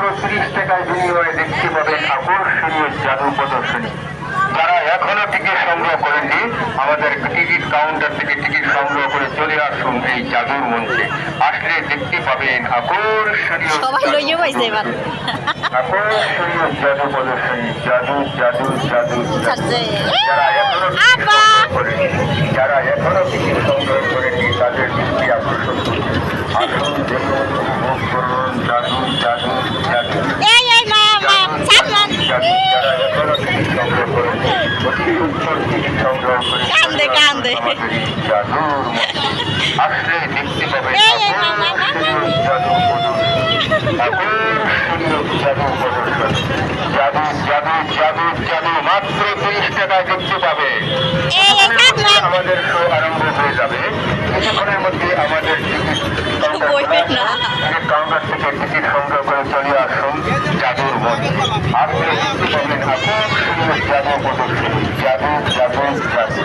মাত্র 30 টাকার বিনিময়ে দেখতে পাবেন আকর্ষণীয় জাদু প্রদর্শনী। যারা এখনো টিকিট সংগ্রহ করেননি, আমাদের টিকিট কাউন্টার থেকে টিকিট সংগ্রহ করে চলে আসুন এই জাদুর মঞ্চে। আসলে দেখতে পাবেন আকর্ষণীয় আকর্ষণীয় জাদু প্রদর্শনী। জাদু জাদু জাদু যারা এখনো টিকিট সংগ্রহ করেননি তাদের দৃষ্টি আকর্ষণ করুন। আসুন দেখুন, উপভোগ করুন জাদু জাদু জাদু জাদু। যারা এখনো টিকিট সংগ্রহ করেননি, অতি সুন্দর টিকিট সংগ্রহ করে জাদুর আসলে দেখতে পাবেন আকর্ষণীয় জাদু আকর্ষণীয় জাদু প্রদর্শন। জাদু জাদু জাদু জাদু মাত্র 30 টাকায় দেখতে পাবে। আমাদের শো আরম্ভ হয়ে যাবে কিছুক্ষণের মধ্যে। আমাদের টিকিট কাউন্টার থেকে টিকিট সংগ্রহ করে চলে আসুন জাদুর মঞ্চে। আপনি দেখতে পাবেন আকর্ষণীয় জাদু প্রদর্শন। জাদু জাদু জাদু।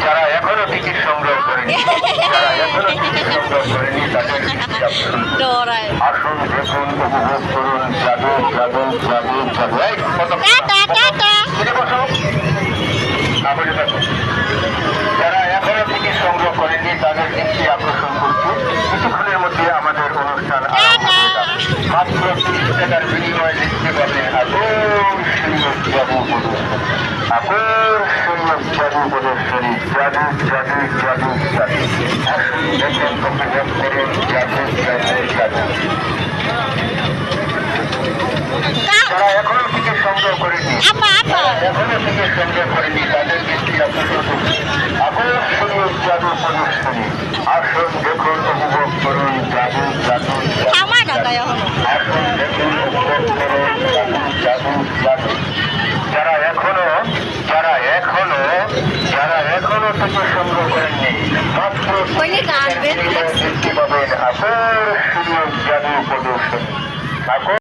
যারা এখনো টিকিট সংগ্রহ করেনি তাদের আসুন দেখুন, উপভোগ করুন জাদু জাদু জাদু জাদু। যারা এখনো টিকিট সংগ্রহ করেনি তাদের দৃষ্টি আকর্ষণ করছে। কিছুক্ষণের মধ্যে আমাদের অনুষ্ঠান মাত্র 30 টাকার বিনিময়ে দেখতে পাবেন আকর্ষণীয় জাদু প্রদর্শনী। আকর্ষণীয় জাদু প্রদর্শনী। জাদু জাদু জাদু জাদু। আসুন দেখুন, উপভোগ করুন জাদু জাদু জাদু। যারা এখনো টিকিট সংগ্রহ করেনি তাদের দৃষ্টি আকর্ষণ করছে আকর্ষণীয় জাদু প্রদর্শনী। আসুন দেখুন, উপভোগ করুন জাদু জাদু আসুন দেখুন, উপভোগ করুন জাদু জাদু জাদু। যারা এখনো টিকিট সংগ্রহ করেননি মাত্র দেখতে পাবেন আকর্ষণীয় জাদু প্রদর্শনী।